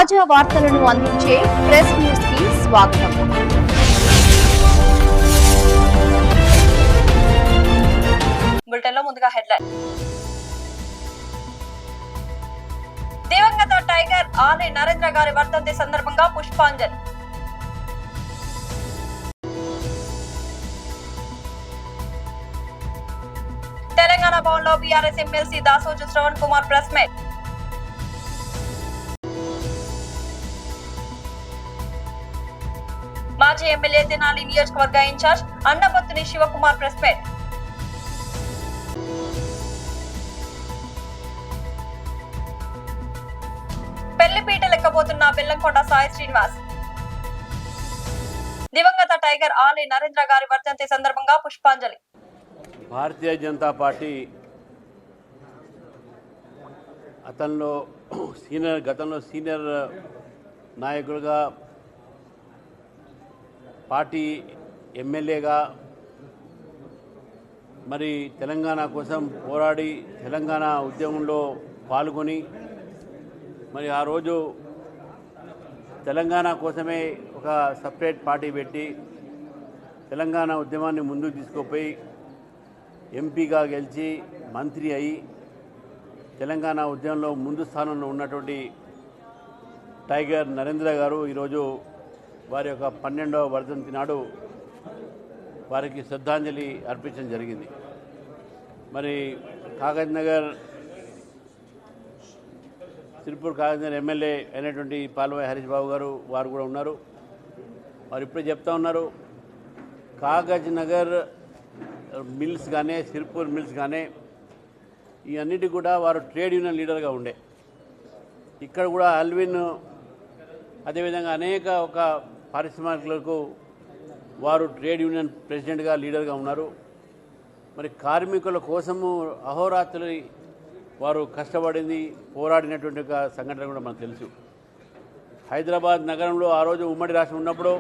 తాజా వార్తలను అందించే ప్రెస్ న్యూస్ కి స్వాగతం. బులెటిన్ లో ముందుగా హెడ్లైన్. దివంగత టైగర్ ఆలే నరేంద్ర గారి వర్ధంతి సందర్భంగా పుష్పాంజలి. తెలంగాణ భవన్ లో BRS MLC Dasoju Sravan Kumar press meet. మాజీ ఎమ్మెల్యే తెనాలి నియోజకవర్గ incharge Annapattuni Sivakumar press meet. పెళ్లిపీట లెక్కబోతున్న బెల్లంకొండ సాయి శ్రీనివాస్. దివంగత టైగర్ ఆలే నరేంద్ర గారి వర్ధంతి సందర్భంగా పుష్పాంజలి. భారతీయ జనతా పార్టీ గతంలో సీనియర్ నాయకులుగా, పార్టీ ఎమ్మెల్యేగా మరి తెలంగాణ కోసం పోరాడి తెలంగాణ ఉద్యమంలో పాల్గొని మరి ఆ రోజు తెలంగాణ కోసమే ఒక సపరేట్ పార్టీ పెట్టి తెలంగాణ ఉద్యమాన్ని ముందుకు తీసుకుపోయి ఎంపీగా గెలిచి మంత్రి అయి తెలంగాణ ఉద్యమంలో ముందు స్థానంలో ఉన్నటువంటి టైగర్ నరేంద్ర గారు ఈరోజు వారి యొక్క 12వ వర్ధంతి నాడు వారికి శ్రద్ధాంజలి అర్పించడం జరిగింది. మరి కాగజ్నగర్ సిరిపూర్ కాగజ్నగర్ ఎమ్మెల్యే అయినటువంటి పాల్వాయి హరీష్ బాబు గారు వారు కూడా ఉన్నారు. వారు ఇప్పుడే చెప్తా ఉన్నారు, కాగజ్నగర్ మిల్స్ కానీ సిరిపూర్ మిల్స్ కానీ ఈ అన్నిటి కూడా వారు ట్రేడ్ యూనియన్ లీడర్గా ఉండే. ఇక్కడ కూడా అల్విన్ అదేవిధంగా అనేక ఒక పారిశ్రామికులకు వారు ట్రేడ్ యూనియన్ ప్రెసిడెంట్గా లీడర్గా ఉన్నారు. మరి కార్మికుల కోసము అహోరాత్రులు వారు కష్టపడింది, పోరాడినటువంటి ఒక సంఘటన కూడా మనకు తెలుసు. హైదరాబాద్ నగరంలో ఆ రోజు ఉమ్మడి రాష్ట్రం ఉన్నప్పుడు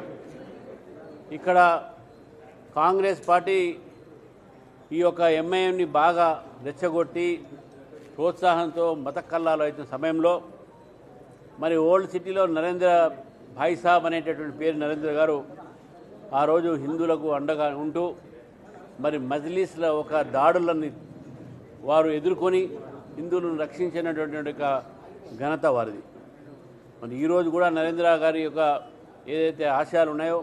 ఇక్కడ కాంగ్రెస్ పార్టీ ఈ యొక్క ఎంఐఎంని బాగా రెచ్చగొట్టి ప్రోత్సాహంతో మత కల్లాలు అవుతున్న సమయంలో మరి ఓల్డ్ సిటీలో నరేంద్ర భాయ్ సాబ్ అనేటటువంటి పేరు నరేంద్ర గారు ఆ రోజు హిందువులకు అండగా ఉంటూ మరి మజ్లిస్ల ఒక దాడులను వారు ఎదుర్కొని హిందువులను రక్షించినటువంటి ఒక ఘనత వారిది. మరి ఈరోజు కూడా నరేంద్ర గారి యొక్క ఏదైతే ఆశయాలు ఉన్నాయో,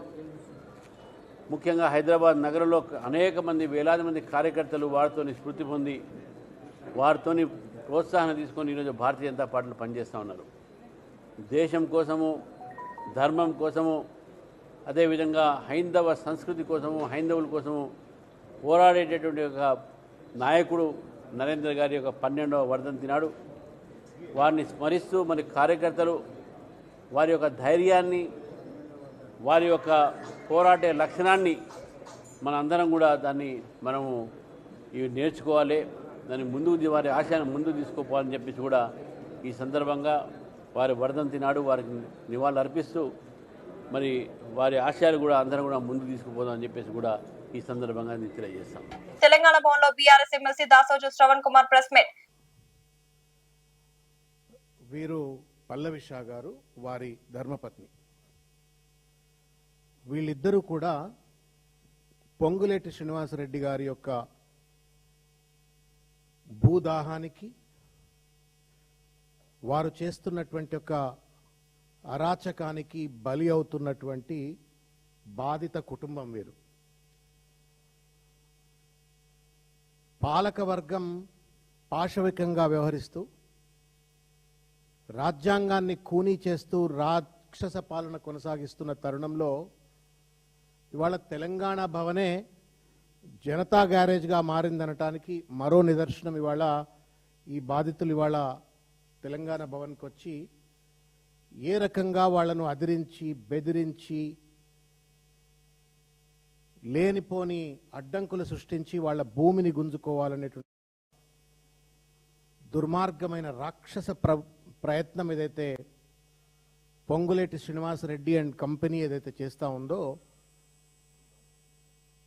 ముఖ్యంగా హైదరాబాద్ నగరంలో అనేక మంది వేలాది మంది కార్యకర్తలు వారితోని స్ఫూర్తి పొంది వారితోని ప్రోత్సాహం తీసుకొని ఈరోజు భారతీయ జనతా పార్టీలో పనిచేస్తూ ఉన్నారు. దేశం కోసము, ధర్మం కోసము, అదేవిధంగా హైందవ సంస్కృతి కోసము, హైందవుల కోసము పోరాడేటటువంటి ఒక నాయకుడు నరేంద్ర గారి యొక్క 12వ వర్ధంతి నాడు వారిని స్మరిస్తూ మరి కార్యకర్తలు వారి యొక్క ధైర్యాన్ని, వారి యొక్క పోరాటే లక్షణాన్ని మనందరం కూడా దాన్ని మనము ఇవి నేర్చుకోవాలి, దాన్ని ముందుకు వారి ఆశయాన్ని ముందుకు తీసుకుపోవాలని చెప్పేసి కూడా ఈ సందర్భంగా వారి వర్ధంతి నాడు వారికి నివాళులు అర్పిస్తూ మరి వారి ఆశయాలు కూడా అందరం కూడా ముందుకు తీసుకుపోదాం అని చెప్పేసి కూడా ఈ సందర్భంగా నేను తెలియజేస్తాం. తెలంగాణ భవన్ లో BRS MLC Dasoju Sravan Kumar press meet. వీరు పల్లవి షా గారు, వారి ధర్మపత్ని. వీళ్ళిద్దరూ కూడా పొంగులేటి శ్రీనివాసరెడ్డి గారి యొక్క భూదాహానికి, వారు చేస్తున్నటువంటి ఒక అరాచకానికి బలి అవుతున్నటువంటి బాధిత కుటుంబం వీరు. పాలకవర్గం పాశవికంగా వ్యవహరిస్తూ రాజ్యాంగాన్ని కూనీ చేస్తూ రాక్షస పాలన కొనసాగిస్తున్న తరుణంలో ఇవాళ తెలంగాణ భవనే జనతా గ్యారేజ్గా మారిందనటానికి మరో నిదర్శనం ఇవాళ ఈ బాధితులు ఇవాళ తెలంగాణ భవన్కి వచ్చి ఏ రకంగా వాళ్లను అదిరించి, బెదిరించి, లేనిపోని అడ్డంకులు సృష్టించి వాళ్ళ భూమిని గుంజుకోవాలనేటువంటి దుర్మార్గమైన రాక్షస ప్రయత్నం ఏదైతే పొంగులేటి శ్రీనివాసరెడ్డి అండ్ కంపెనీ ఏదైతే చేస్తూ ఉందో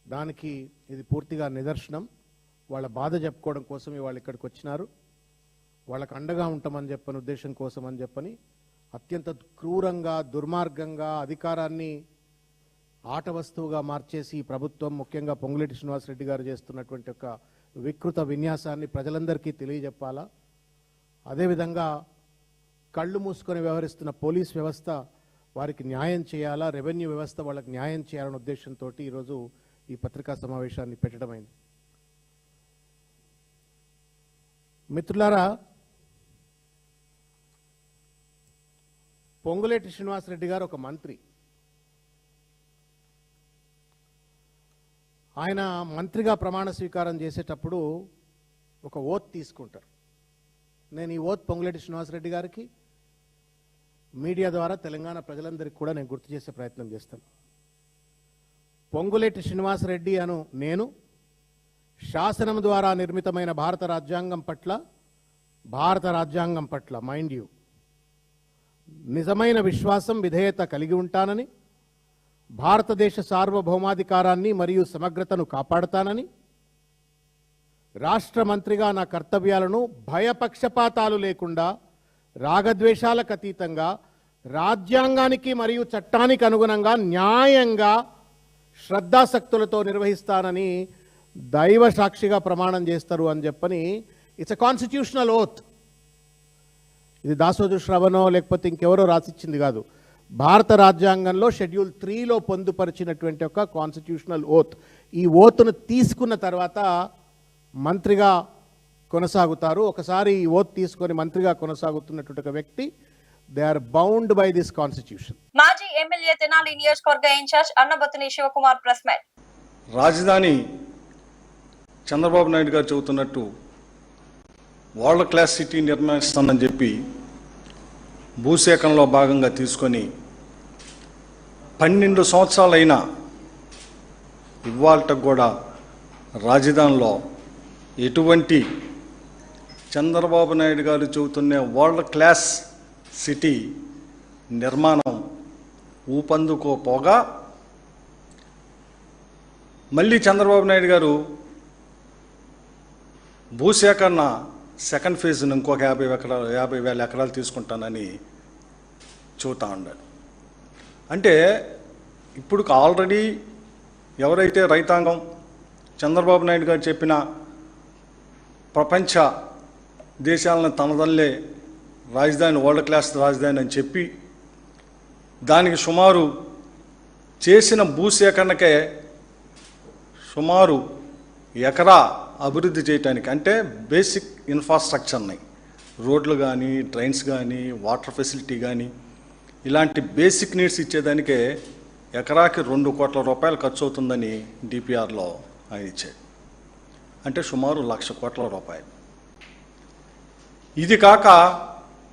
దానికి ఇది పూర్తిగా నిదర్శనం. వాళ్ళ బాధ చెప్పుకోవడం కోసం వాళ్ళు ఇక్కడికి వచ్చినారు. వాళ్ళకు అండగా ఉంటామని చెప్పని ఉద్దేశం కోసం అని చెప్పని అత్యంత క్రూరంగా దుర్మార్గంగా అధికారాన్ని ఆట వస్తువుగా మార్చేసి ఈ ప్రభుత్వం ముఖ్యంగా పొంగులేటి శ్రీనివాసరెడ్డి గారు చేస్తున్నటువంటి ఒక వికృత విన్యాసాన్ని ప్రజలందరికీ తెలియజెప్పాలా. అదేవిధంగా కళ్ళు మూసుకొని వ్యవహరిస్తున్న పోలీస్ వ్యవస్థ వారికి న్యాయం చేయాలా, రెవెన్యూ వ్యవస్థ వాళ్ళకి న్యాయం చేయాలనే ఉద్దేశంతో ఈరోజు ఈ పత్రికా సమావేశాన్ని పెట్టడమైంది. మిత్రులారా, పొంగులేటి శ్రీనివాసరెడ్డి గారు ఒక మంత్రి. ఆయన మంత్రిగా ప్రమాణ స్వీకారం చేసేటప్పుడు ఒక ఓత్ తీసుకుంటారు. నేను ఈ ఓత్ పొంగులేటి శ్రీనివాసరెడ్డి గారికి మీడియా ద్వారా తెలంగాణ ప్రజలందరికీ కూడా నేను గుర్తు చేసే ప్రయత్నం చేస్తాను. పొంగులేటి శ్రీనివాసరెడ్డి అను నేను శాసనం ద్వారా నిర్మితమైన భారత రాజ్యాంగం పట్ల మైండ్ యూ నిజమైన విశ్వాసం విధేయత కలిగి ఉంటానని, భారతదేశ సార్వభౌమాధికారాన్ని మరియు సమగ్రతను కాపాడుతానని, రాష్ట్ర మంత్రిగా నా కర్తవ్యాలను భయపక్షపాతాలు లేకుండా రాగద్వేషాలకు అతీతంగా రాజ్యాంగానికి మరియు చట్టానికి అనుగుణంగా న్యాయంగా శ్రద్ధాసక్తులతో నిర్వహిస్తానని దైవ సాక్షిగా ప్రమాణం చేస్తారు అని చెప్పని ఇట్స్ ఎ కాన్స్టిట్యూషనల్ ఓత్. ఇది దాసోజు శ్రవణో లేకపోతే ఇంకెవరో రాసిచ్చింది కాదు. భారత రాజ్యాంగంలో షెడ్యూల్ 3లో పొందుపరిచినటువంటి ఒక కాన్స్టిట్యూషనల్ ఓత్. ఈ ఓత్ను తీసుకున్న తర్వాత మంత్రిగా కొనసాగుతారు. ఒకసారి ఈ ఓత్ తీసుకొని మంత్రిగా కొనసాగుతున్నటువంటి ఒక వ్యక్తి they are bound by this constitution. మాజీ ఎమ్మెల్యే తెనాలి నియోజకవర్గ incharge Annabathuni Shivakumar press meet. రాజధాని చంద్రబాబు నాయుడు గారు చెబుతున్నట్టు వరల్డ్ క్లాస్ సిటీ నిర్మిస్తానని చెప్పి భూసేకరణలో భాగంగా తీసుకొని 12 సంవత్సరాలైనా ఇవాళకు కూడా రాజధానిలో ఎటువంటి చంద్రబాబు నాయుడు గారు చెబుతున్న వరల్డ్ క్లాస్ సిటీ నిర్మాణం ఊపందుకోపోగా మళ్ళీ చంద్రబాబు నాయుడు గారు భూసేకరణ సెకండ్ ఫేజ్ను ఇంకొక 50,000 ఎకరాలు తీసుకుంటానని చూతా ఉన్నాడు. అంటే ఇప్పుడు ఆల్రెడీ ఎవరైతే రైతాంగం చంద్రబాబు నాయుడు గారు చెప్పిన ప్రపంచ దేశాలను తనదల్లే రాజధాని వరల్డ్ క్లాస్ రాజధాని అని చెప్పి దానికి సుమారు చేసిన భూసేకరణకే సుమారు ఎకరా అభివృద్ధి చేయడానికి, అంటే బేసిక్ ఇన్ఫ్రాస్ట్రక్చర్ని రోడ్లు కానీ ట్రైన్స్ కానీ వాటర్ ఫెసిలిటీ కానీ ఇలాంటి బేసిక్ నీడ్స్ ఇచ్చేదానికే ఎకరాకి 2 కోట్ల రూపాయలు ఖర్చు అవుతుందని డిపిఆర్లో ఆయన ఇచ్చాడు. అంటే సుమారు 1,00,000 కోట్ల రూపాయలు. ఇది కాక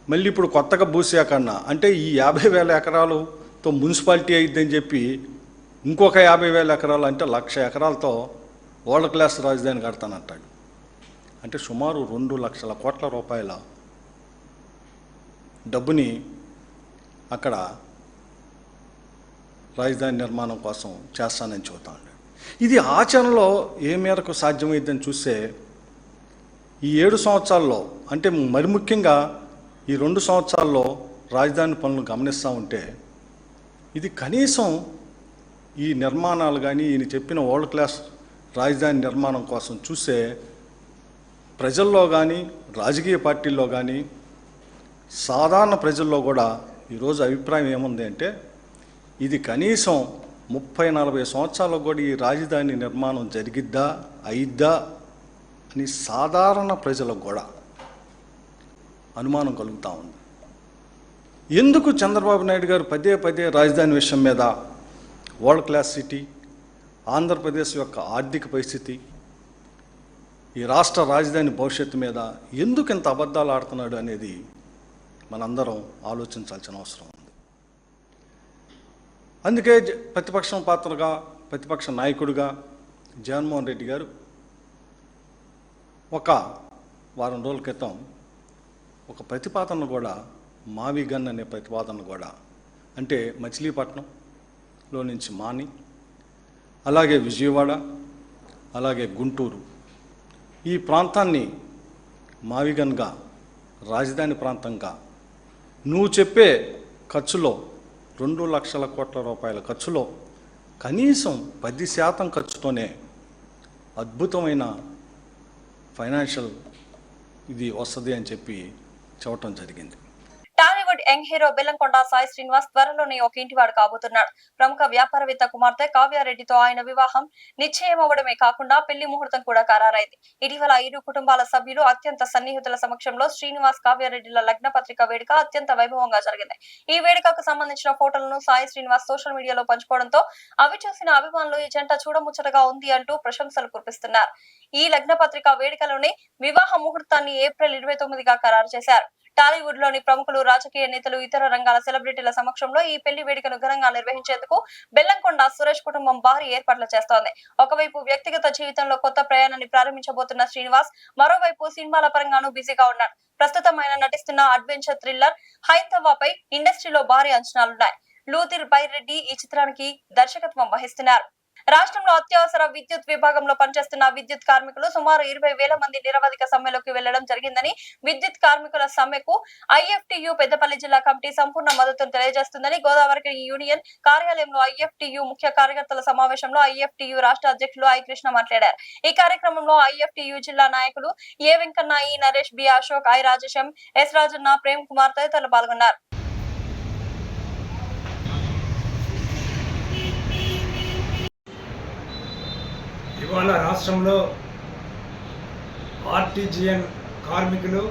మళ్ళీ ఇప్పుడు కొత్తగా భూసేకరణ అంటే ఈ 50,000 ఎకరాలతో మున్సిపాలిటీ అయిద్దని చెప్పి ఇంకొక 50,000 ఎకరాలు అంటే 1,00,000 ఎకరాలతో వరల్డ్ క్లాస్ రాజధాని కడతానంటాడు. అంటే సుమారు 2,00,000 కోట్ల రూపాయల డబ్బుని అక్కడ రాజధాని నిర్మాణం కోసం చేస్తానని చెబుతా ఉన్నాడు. ఇది ఆచరణలో ఏ మేరకు సాధ్యమైందని చూస్తే ఈ 7 సంవత్సరాల్లో, అంటే మరి ముఖ్యంగా ఈ 2 సంవత్సరాల్లో రాజధాని పనులు గమనిస్తూ ఉంటే ఇది కనీసం ఈ నిర్మాణాలు కానీ ఈయన చెప్పిన వరల్డ్ క్లాస్ రాజధాని నిర్మాణం కోసం చూస్తే ప్రజల్లో కానీ రాజకీయ పార్టీల్లో కానీ సాధారణ ప్రజల్లో కూడా ఈరోజు అభిప్రాయం ఏముంది అంటే ఇది కనీసం 30-40 సంవత్సరాలకు కూడా ఈ రాజధాని నిర్మాణం జరిగిద్దా అయిద్దా అని సాధారణ ప్రజలకు కూడా అనుమానం కలుగుతూ ఉంది. ఎందుకు చంద్రబాబు నాయుడు గారు పదే పదే రాజధాని విషయం మీద వరల్డ్ క్లాస్ సిటీ, ఆంధ్రప్రదేశ్ యొక్క ఆర్థిక పరిస్థితి, ఈ రాష్ట్ర రాజధాని భవిష్యత్తు మీద ఎందుకు ఇంత అబద్ధాలు ఆడుతున్నాడు అనేది మనందరం ఆలోచించాల్సిన అవసరం ఉంది. అందుకే ప్రతిపక్ష నాయకుడిగా జగన్మోహన్ రెడ్డి గారు ఒక వారం రోజుల క్రితం ఒక ప్రతిపాదన కూడా, మావి గన్ అనే ప్రతిపాదన కూడా, అంటే మచిలీపట్నంలో నుంచి మాని, అలాగే విజయవాడ, అలాగే గుంటూరు ఈ ప్రాంతాన్ని మావిగన్గా రాజధాని ప్రాంతంగా నువ్వు చెప్పే ఖర్చులో 2 లక్షల కోట్ల రూపాయల ఖర్చులో కనీసం 10% ఖర్చుతోనే అద్భుతమైన ఫైనాన్షియల్ ఇది వస్తుంది అని చెప్పి చెప్పడం జరిగింది. టాలీవుడ్ యంగ్ హీరో బెల్లంకొండ సాయి శ్రీనివాస్ త్వరలోనే ఒక ఇంటివాడు కాబోతున్నాడు. ప్రముఖ వ్యాపారవేత్త కుమార్తె కావ్యారెడ్డితో ఆయన వివాహం నిశ్చయమవడమే కాకుండా పెళ్లి ముహూర్తం కూడా ఖరారైంది. ఇటీవల ఇరు కుటుంబాల సభ్యులు అత్యంత సన్నిహితుల సమక్షంలో శ్రీనివాస్ కావ్యారెడ్డిల లగ్న పత్రిక వేడుక అత్యంత వైభవంగా జరిగింది. ఈ వేడుకకు సంబంధించిన ఫోటోలను సాయి శ్రీనివాస్ సోషల్ మీడియాలో పంచుకోవడంతో అవి చూసిన అభిమానులు ఈ జంట చూడముచ్చటగా ఉంది అంటూ ప్రశంసలు కురిపిస్తున్నారు. ఈ లగ్న పత్రిక వేడుకలోనే వివాహ ముహూర్తాన్ని ఏప్రిల్ 29గా ఖరారు చేశారు. టాలీవుడ్ లోని ప్రముఖులు, రాజకీయ నేతలు, ఇతర రంగాల సెలబ్రిటీల సమక్షంలో ఈ పెళ్లి వేడుకను ఘనంగా నిర్వహించేందుకు బెల్లంకొండ సురేష్ కుటుంబం భారీ ఏర్పాట్లు చేస్తోంది. ఒకవైపు వ్యక్తిగత జీవితంలో కొత్త ప్రయాణాన్ని ప్రారంభించబోతున్న శ్రీనివాస్, మరోవైపు సినిమాల పరంగానూ బిజీగా ఉన్నాడు. ప్రస్తుతం ఆయన నటిస్తున్న అడ్వెంచర్ థ్రిల్లర్ హైందవాపై ఇండస్ట్రీలో భారీ అంచనాలున్నాయి. లూథిర్ బైరెడ్డి ఈ చిత్రానికి దర్శకత్వం వహిస్తున్నారు. రాష్ట్రంలో అత్యవసర విద్యుత్ విభాగంలో పనిచేస్తున్న విద్యుత్ కార్మికులు సుమారు 20,000 మంది నిరవధిక సమ్మెలోకి వెళ్లడం జరిగిందని, విద్యుత్ కార్మికుల సమ్మెకు ఐఎఫ్టియు పెద్దపల్లి జిల్లా కమిటీ సంపూర్ణ మద్దతును తెలియజేస్తుందని గోదావరి యూనియన్ కార్యాలయంలో ఐఎఫ్టియు ముఖ్య కార్యకర్తల సమావేశంలో ఐఎఫ్టియు రాష్ట్ర అధ్యక్షులు ఐ కృష్ణ మాట్లాడారు. ఈ కార్యక్రమంలో ఐఎఫ్టియు జిల్లా నాయకులు A Venkanna, E Naresh, B Ashok, I Rajesham, S Rajanna, Prem Kumar తదితరులు పాల్గొన్నారు. ఇవాళ రాష్ట్రంలో ఆర్టీజీఎన్ కార్మికులు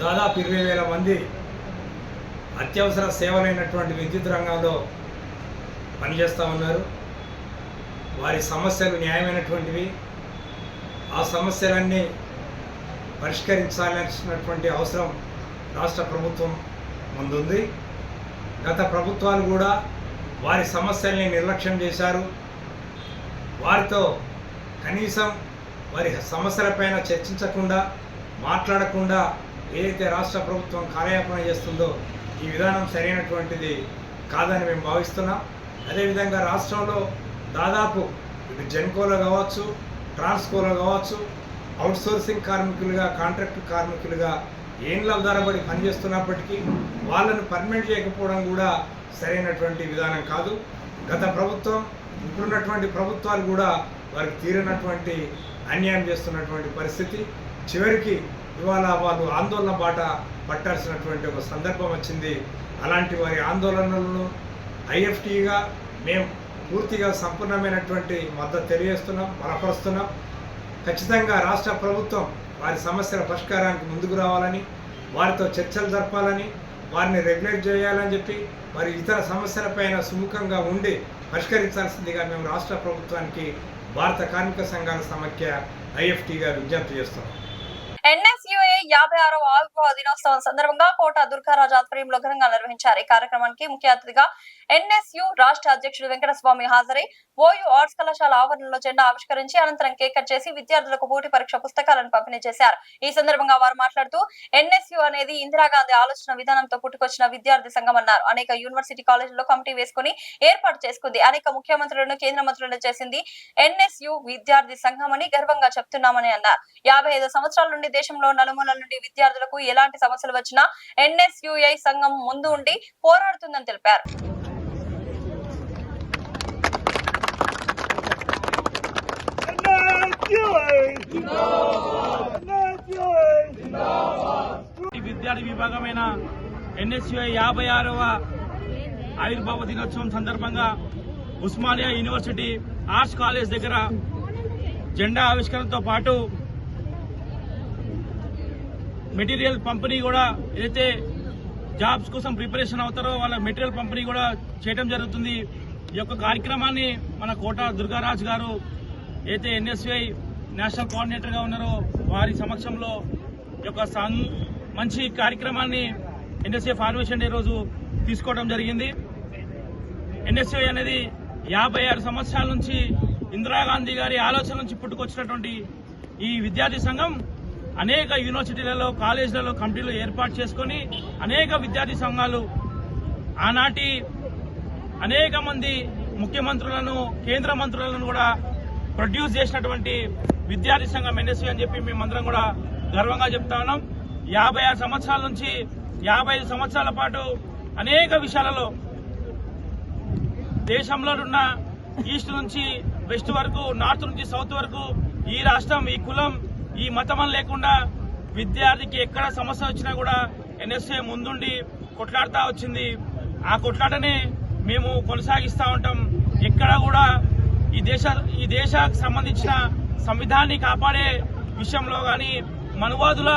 దాదాపు 20,000 మంది అత్యవసర సేవలైనటువంటి విద్యుత్ రంగంలో పనిచేస్తూ ఉన్నారు. వారి సమస్యలు న్యాయమైనటువంటివి. ఆ సమస్యలన్నీ పరిష్కరించాల్సినటువంటి అవసరం రాష్ట్ర ప్రభుత్వం ముందుంది. గత ప్రభుత్వాలు కూడా వారి సమస్యల్ని నిర్లక్ష్యం చేశారు. వారితో కనీసం వారి సమస్యలపైన చర్చించకుండా, మాట్లాడకుండా ఏదైతే రాష్ట్ర ప్రభుత్వం కార్యాపణ చేస్తుందో ఈ విధానం సరైనటువంటిది కాదని మేము భావిస్తున్నాం. అదేవిధంగా రాష్ట్రంలో దాదాపు ఇటు జెన్కోలో కావచ్చు, ట్రాన్స్కోలో కావచ్చు, అవుట్సోర్సింగ్ కార్మికులుగా, కాంట్రాక్ట్ కార్మికులుగా ఏండ్ల ధరబడి పనిచేస్తున్నప్పటికీ వాళ్ళను పర్మనెంట్ చేయకపోవడం కూడా సరైనటువంటి విధానం కాదు. గత ప్రభుత్వం, ఇప్పుడున్నటువంటి ప్రభుత్వాలు కూడా వారికి తీరినటువంటి అన్యాయం చేస్తున్నటువంటి పరిస్థితి. చివరికి ఇవాళ వాళ్ళు ఆందోళన బాట పట్టాల్సినటువంటి ఒక సందర్భం వచ్చింది. అలాంటి వారి ఆందోళనలను ఐఎఫ్టీగా మేము పూర్తిగా సంపూర్ణమైనటువంటి మద్దతు తెలియజేస్తున్నాం, బలపరుస్తున్నాం. ఖచ్చితంగా రాష్ట్ర ప్రభుత్వం వారి సమస్యల పరిష్కారానికి ముందుకు రావాలని, వారితో చర్చలు జరపాలని, వారిని రెగ్యులేట్ చేయాలని చెప్పి మరి ఇతర సమస్యలపైన సుముఖంగా ఉండి పరిష్కరించాల్సిందిగా మేము రాష్ట్ర ప్రభుత్వానికి భారత కార్మిక సంఘాల సమాఖ్య ఐఎఫ్టీగా విజ్ఞప్తి చేస్తున్నాం. ఎన్ఎస్యుఏ 56వ ఆవిర్భావ దినోత్సవం సందర్భంగా కోట దుర్గారాజు ఆధ్వర్యంలో ఘనంగా నిర్వహించారు. ఈ కార్యక్రమానికి ముఖ్య అతిథిగా ఎన్ఎస్యు రాష్ట్ర అధ్యక్షుడు వెంకటస్వామి హాజరై ఓయూ ఆర్ట్స్ కళాశాల ఆవరణలో జెండా ఆవిష్కరించి అనంతరం కేక్ కట్ చేసి విద్యార్థులకు పోటీ పరీక్ష పుస్తకాలను పంపిణీ చేశారు. ఈ సందర్భంగా వారు మాట్లాడుతూ ఎన్ఎస్యు అనేది ఇందిరాగాంధీ ఆలోచన విధానంతో పుట్టుకొచ్చిన విద్యార్థి సంఘం అన్నారు. అనేక యూనివర్సిటీ కాలేజీల్లో కమిటీ వేసుకుని ఏర్పాటు చేసుకుంది. అనేక ముఖ్యమంత్రులను, కేంద్ర మంత్రులను చేసింది ఎన్ఎస్యు విద్యార్థి సంఘం అని గర్వంగా చెప్తున్నామని అన్నారు. 55 సంవత్సరాల నుండి దేశంలో నలుమూలల నుండి విద్యార్థులకు ఎలాంటి సమస్యలు వచ్చినా ఎన్ఎస్యుఐ సంఘం ముందు ఉండి పోరాడుతుందని తెలిపారు. విద్యార్థి విభాగమైన ఎన్ఎస్యుఐ 56వ ఆవిర్భావ దినోత్సవం సందర్భంగా ఉస్మానియా యూనివర్సిటీ ఆర్ట్స్ కాలేజ్ దగ్గర జెండా ఆవిష్కరణతో పాటు మెటీరియల్ పంపిణీ కూడా, ఏదైతే జాబ్స్ కోసం ప్రిపరేషన్ అవుతారో వాళ్ళ మెటీరియల్ పంపిణీ కూడా చేయడం జరుగుతుంది. ఈ యొక్క కార్యక్రమాన్ని మన కోట దుర్గారాజు గారు అయితే ఎన్ఎస్యుఐ నేషనల్ కోఆర్డినేటర్గా ఉన్నారో వారి సమక్షంలో ఈ యొక్క మంచి కార్యక్రమాన్ని ఎన్ఎస్యుఐ ఫార్మేషన్ డే రోజు తీసుకోవడం జరిగింది. ఎన్ఎస్యుఐ అనేది 56 సంవత్సరాల నుంచి ఇందిరాగాంధీ గారి ఆలోచన నుంచి పుట్టుకొచ్చినటువంటి ఈ విద్యార్థి సంఘం అనేక యూనివర్సిటీలలో, కాలేజీలలో కమిటీలు ఏర్పాటు చేసుకుని అనేక విద్యార్థి సంఘాలు ఆనాటి అనేక మంది ముఖ్యమంత్రులను, కేంద్ర మంత్రులను కూడా ప్రొడ్యూస్ చేసినటువంటి విద్యార్థి సంఘం ఎన్ఎస్యు అని చెప్పి మేమందరం కూడా గర్వంగా చెప్తా ఉన్నాం. 56 సంవత్సరాల నుంచి 55 సంవత్సరాల పాటు అనేక విషయాలలో దేశంలో ఉన్న ఈస్ట్ నుంచి వెస్ట్ వరకు, నార్త్ నుంచి సౌత్ వరకు ఈ రాష్ట్రం, ఈ కులం, ఈ మతం లేకుండా విద్యార్థికి ఎక్కడ సమస్య వచ్చినా కూడా ఎన్ఎస్ఏ ముందుండి కొట్లాడుతూ వచ్చింది. ఆ కొట్లాటనే మేము కొనసాగిస్తూ ఉంటాం. ఎక్కడ కూడా ఈ దేశానికి సంబంధించిన సంవిధానాన్ని కాపాడే విషయంలో కానీ, మనువాదుల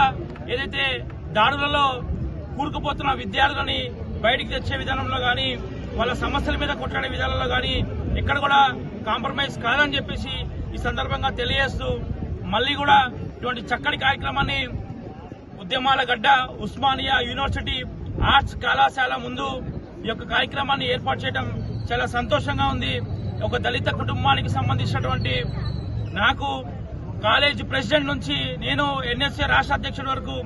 ఏదైతే దాడులలో కూరుకుపోతున్న విద్యార్థులని బయటికి తెచ్చే విధానంలో కానీ, వాళ్ళ సమస్యల మీద కొట్లాడే విధానంలో కానీ ఎక్కడ కూడా కాంప్రమైజ్ కాదని చెప్పేసి ఈ సందర్భంగా తెలియజేస్తూ, మళ్ళీ కూడా ఇటువంటి చక్కటి కార్యక్రమాన్ని ఉద్యమాల గడ్డ ఉస్మానియా యూనివర్సిటీ ఆర్ట్స్ కళాశాల ముందు ఈ యొక్క కార్యక్రమాన్ని ఏర్పాటు చేయడం చాలా సంతోషంగా ఉంది. ఒక దళిత కుటుంబానికి సంబంధించినటువంటి నాకు కాలేజ్ ప్రెసిడెంట్ నుంచి నేను ఎన్ఎస్ఏ రాష్ట్ర అధ్యక్షుడి వరకు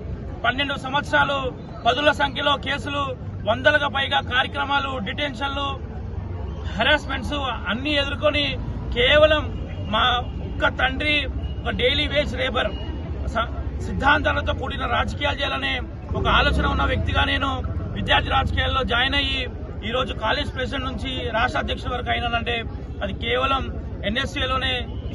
12 సంవత్సరాలు, పదుల సంఖ్యలో కేసులు, 100లకు పైగా కార్యక్రమాలు, డిటెన్షన్లు, హెరాస్మెంట్స్ అన్ని ఎదుర్కొని కేవలం మా ఒక్క తండ్రి ఒక డైలీ వేజ్ లేబర్ సిద్ధాంతాలతో కూడిన రాజకీయాలు చేయాలనే ఒక ఆలోచన ఉన్న వ్యక్తిగా నేను విద్యార్థి రాజకీయాల్లో జాయిన్ అయ్యి ఈరోజు కాలేజ్ ప్రెసిడెంట్ నుంచి రాష్ట్ర అధ్యక్షుడి వరకు అయినానంటే అది కేవలం ఎన్ఎస్ఏలోనే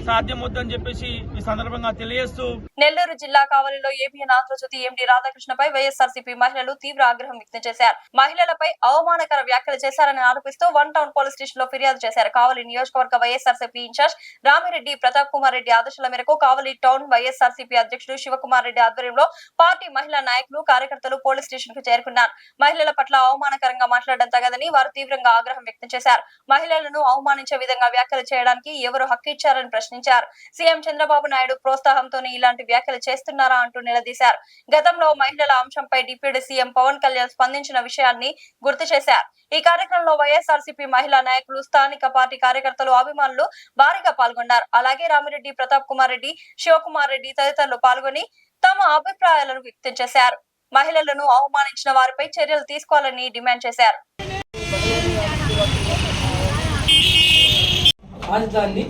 సాధ్యమవుతుందని చెప్పేసి ఈ సందర్భంగా తెలియజేస్తూ, నెల్లూరు జిల్లా కావలిలో ఏబీఎన్ ఆంధ్రజ్యోతి ఎండీ రాధాకృష్ణపై వైఎస్ఆర్సీపీ మహిళలు తీవ్ర ఆగ్రహం వ్యక్తం చేశారు. మహిళలపై అవమానకర వ్యాఖ్యలు చేశారని ఆరోపిస్తూ 1 టౌన్ పోలీస్ స్టేషన్ లో ఫిర్యాదు చేశారు. కావలి నియోజకవర్గ వైఎస్ఆర్సీపీ ఇన్ఛార్జ్ రామిరెడ్డి ప్రతాప్ కుమార్ రెడ్డి ఆదేశాల మేరకు కావలి టౌన్ వైఎస్ఆర్సీపీ అధ్యక్షుడు శివకుమార్ రెడ్డి ఆధ్వర్యంలో పార్టీ మహిళా నాయకులు, కార్యకర్తలు పోలీస్ స్టేషన్ కు చేరుకున్నారు. మహిళల పట్ల అవమానకరంగా మాట్లాడడం తగదని వారు తీవ్రంగా ఆగ్రహం వ్యక్తం చేశారు. మహిళలను అవమానించే విధంగా వ్యాఖ్యలు చేయడానికి ఎవరు హక్కు ఇచ్చారని ప్రశ్నించారు. సీఎం చంద్రబాబు నాయుడు ప్రోత్సాహంతోనే ఇలాంటి వ్యాఖ్యలు చేస్తున్నారా అంటూ నిలదీశారు. గతంలో మహిళల అంశంపై డిప్యూటీ సీఎం పవన్ కళ్యాణ్ స్పందించిన విషయాన్ని గుర్తు చేశారు. ఈ కార్యక్రమంలో వైఎస్ఆర్సీపీ మహిళా నాయకులు, స్థానిక పార్టీ కార్యకర్తలు, అభిమానులు భారీగా పాల్గొన్నారు. అలాగే రామిరెడ్డి ప్రతాప్ కుమార్ రెడ్డి, శివకుమార్ రెడ్డి తదితరులు పాల్గొని తమ అభిప్రాయాలను వ్యక్తం చేశారు. మహిళలను అవమానించిన వారిపై చర్యలు తీసుకోవాలని డిమాండ్ చేశారు. రాజధానిని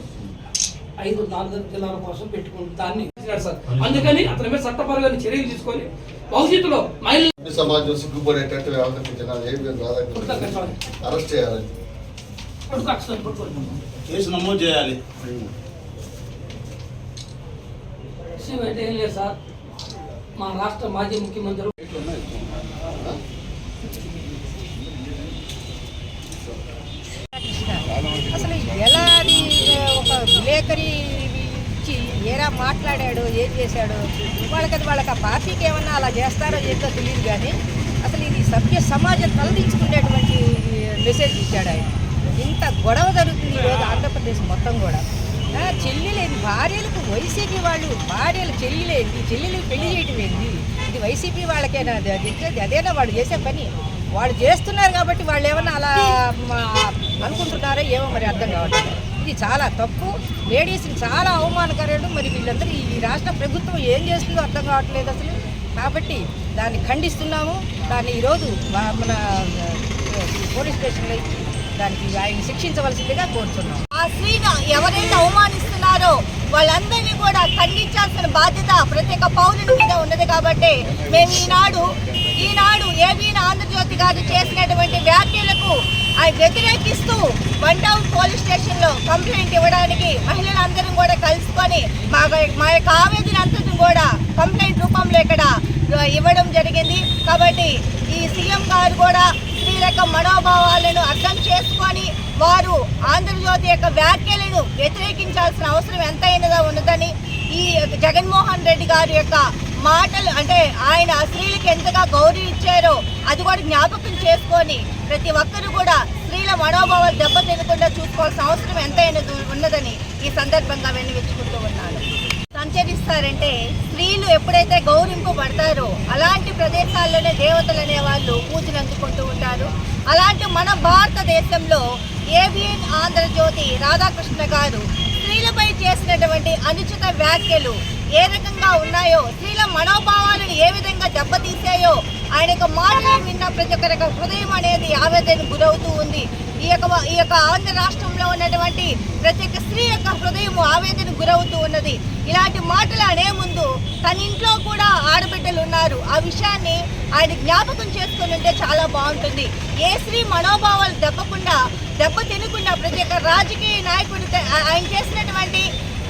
4 జిల్లాల కోసం పెట్టుకుంటూ దాన్ని సార్, అందుకని అతని మీద చట్టపరమైన చర్యలు తీసుకొని భవిష్యత్తులో మహిళలు సమాజం సిగ్గుపడేటట్టు వ్యవహరించిన అరెస్ట్ చేయాలని కేసు నమోదు చేయాలి. ఏం లేదు సార్, మా రాష్ట్ర మాజీ ముఖ్యమంత్రి అసలు ఎలా అది ఒక విలేకరి ఇచ్చి ఏరా మాట్లాడాడు, ఏం చేశాడు, వాళ్ళకి ఆ పార్టీకి ఏమన్నా అలా చేస్తారో ఏదో తెలియదు. కానీ అసలు ఇది సభ్య సమాజం తలదించుకునేటువంటి మెసేజ్ ఇచ్చాడు ఆయన. ఇంత గొడవ జరుగుతుంది ఈరోజు ఆంధ్రప్రదేశ్ మొత్తం కూడా. చెల్లెలేంది, భార్యలకు వైసీపీ వాళ్ళు భార్యలు చెల్లెలేంది, చెల్లెలకు పెళ్లి చేయటం ఏంది? ఇది వైసీపీ వాళ్ళకేనా అదేనా వాళ్ళు చేసే పని? వాళ్ళు చేస్తున్నారు కాబట్టి వాళ్ళు ఏమన్నా అలా అనుకుంటున్నారో ఏమో మరి అర్థం కావట్లేదు. ఇది చాలా తప్పు, లేడీస్ని చాలా అవమానకరం. మరి వీళ్ళందరూ ఈ రాష్ట్ర ప్రభుత్వం ఏం చేస్తుందో అర్థం కావట్లేదు అసలు. కాబట్టి దాన్ని ఖండిస్తున్నాము. దాన్ని ఈరోజు మన పోలీస్ స్టేషన్లో దానికి ఆయన శిక్షించవలసిందిగా కోరుతున్నాం. ఆ స్త్రీని ఎవరైతే అవమానిస్తున్నారో వాళ్ళందరినీ కూడా ఖండించాల్సిన బాధ్యత ప్రతి ఒక్క పౌరుని మీద ఉన్నది. కాబట్టి మేము ఈనాడు ఏబీఎన్ ఆంధ్రజ్యోతి గారు చేసినటువంటి వ్యాఖ్యలకు వ్యతిరేకిస్తూ 1 టౌన్ పోలీస్ స్టేషన్లో కంప్లైంట్ ఇవ్వడానికి మహిళలందరం కూడా కలుసుకొని మా యొక్క ఆవేదన అంతటిని కూడా కంప్లైంట్ రూపంలో ఇక్కడ ఇవ్వడం జరిగింది. కాబట్టి ఈ సీఎం గారు కూడా స్త్రీల యొక్క మనోభావాలను అర్థం చేసుకొని వారు ఆంధ్రజ్యోతి యొక్క వ్యాఖ్యలను వ్యతిరేకించాల్సిన అవసరం ఎంతైనదో ఉన్నదని, ఈ జగన్మోహన్ రెడ్డి గారి యొక్క మాటలు అంటే ఆయన స్త్రీలకు ఎంతగా గౌరవం ఇచ్చారో అది కూడా జ్ఞాపకం చేసుకొని ప్రతి ఒక్కరు కూడా స్త్రీల మనోభావాలు దెబ్బతినకుండా చూసుకోవాల్సిన అవసరం ఎంతైనా ఉన్నదని ఈ సందర్భంగా విన్నవించుకుంటూ ఉన్నాను. సంచరిస్తారంటే స్త్రీలు ఎప్పుడైతే గౌరవింపబడతారో అలాంటి ప్రదేశాల్లోనే దేవతలు అనే వాళ్ళు పూజలు అందుకుంటూ ఉంటారు. అలాంటి మన భారతదేశంలో ఏబీఎన్ ఆంధ్రజ్యోతి రాధాకృష్ణ గారు స్త్రీలపై చేసినటువంటి అనుచిత వ్యాఖ్యలు ఏ రకంగా ఉన్నాయో, స్త్రీల మనోభావాలను ఏ విధంగా దెబ్బతీసాయో ఆయన యొక్క మాటలు విన్న ప్రతి ఒక్కరి హృదయం అనేది ఆవేదనకు గురవుతూ ఉంది. ఈ యొక్క ఆంధ్ర రాష్ట్రంలో ఉన్నటువంటి ప్రతి ఒక్క స్త్రీ యొక్క హృదయం ఆవేదనకు గురవుతూ ఉన్నది. ఇలాంటి మాటలు అనే ముందు తన ఇంట్లో కూడా ఆడబిడ్డలు ఉన్నారు. ఆ విషయాన్ని ఆయన జ్ఞాపకం చేసుకుని ఉంటే చాలా బాగుంటుంది. ఏ స్త్రీ మనోభావాలు దెబ్బ తినకుండా ప్రతి ఒక్క రాజకీయ నాయకుడు ఆయన చేసినటువంటి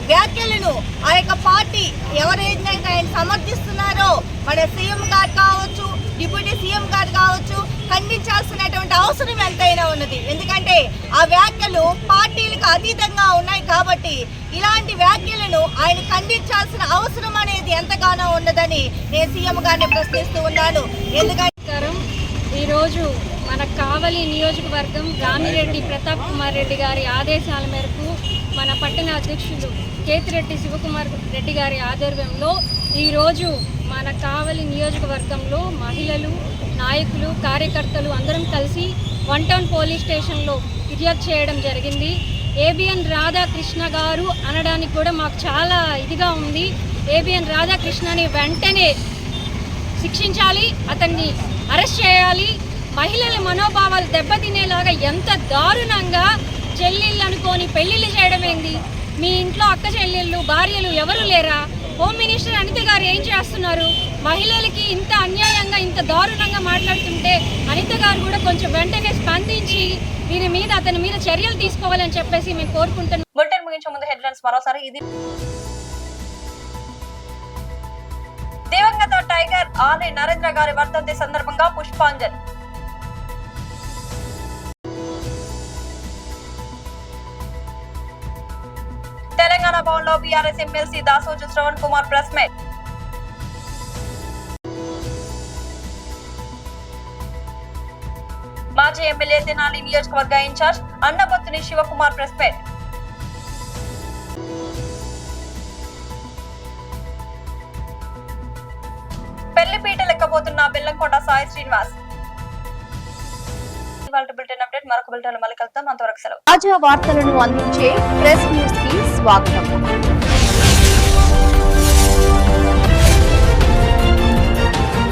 వ్యాఖ్యలను ఆ యొక్క పార్టీ ఎవరైతే ఆయన సమర్థిస్తున్నారో మన సీఎం గారు కావచ్చు, డిప్యూటీ సీఎం గారు కావచ్చు, ఖండించాల్సినటువంటి అవసరం ఎంతైనా ఉన్నది. ఎందుకంటే ఆ వ్యాఖ్యలు పార్టీలకు అతీతంగా ఉన్నాయి కాబట్టి ఇలాంటి వ్యాఖ్యలను ఆయన ఖండించాల్సిన అవసరం అనేది ఎంతగానో ఉన్నదని నేను సీఎం గారిని ప్రశ్నిస్తూ ఉన్నాను. ఎందుకంటే ఈరోజు మన కావలి నియోజకవర్గం రామిరెడ్డి ప్రతాప్ కుమార్ రెడ్డి గారి ఆదేశాల మేరకు మన పట్టణ అధ్యక్షులు కేతిరెడ్డి శివకుమార్ రెడ్డి గారి ఆధ్వర్యంలో ఈరోజు మన కావలి నియోజకవర్గంలో మహిళలు, నాయకులు, కార్యకర్తలు అందరం కలిసి 1 టౌన్ పోలీస్ స్టేషన్లో ఫిర్యాదు చేయడం జరిగింది. ఏబిఎన్ రాధాకృష్ణ గారు అనడానికి కూడా మాకు చాలా ఇదిగా ఉంది. ఏబిఎన్ రాధాకృష్ణని వెంటనే శిక్షించాలి, అతన్ని అరెస్ట్ చేయాలి. మహిళల మనోభావాలు దెబ్బతినేలాగా ఎంత దారుణంగా చెల్లెళ్ళు అనుకొని పెళ్లిళ్ళు చేయడం ఏంది? మీ ఇంట్లో అక్క చెల్లెళ్ళు, భార్యలు ఎవరు లేరా? హోమ్ మినిస్టర్ అనిత గారు ఏం చేస్తున్నారు? మహిళలకి ఇంత అన్యాయంగా, ఇంత దారుణంగా మాట్లాడుతుంటే అనిత గారు కూడా కొంచెం వెంటనే స్పందించి అతని మీద చర్యలు తీసుకోవాలని చెప్పేసి మేము కోరుకుంటున్నాం. బులెటిన్ ముగించే ముందు హెడ్లైన్స్ మరోసారి. ఇది దివంగత టైగర్ ఆర్ఏ నరేంద్ర గారి వర్ధంతి సందర్భంగా పుష్పాంజలి. తెలంగాణ భవన్ లో BRS MLC Dasoju Sravan Kumar press meet. మాజీ ఎమ్మెల్యే తెనాలి నియోజకవర్గ incharge Annabathuni Shivakumar press meet. పెళ్లిపీట లెక్కబోతున్న బెల్లంకొండ సాయి శ్రీనివాస్. బులెటిన్ అప్డేట్ మరొక బులెటిన్ మళ్ళీ కలుద్దాం. అంతవరకు సెలవు. తాజా వార్తలను అందించే ప్రెస్ న్యూస్ కి స్వాగతం.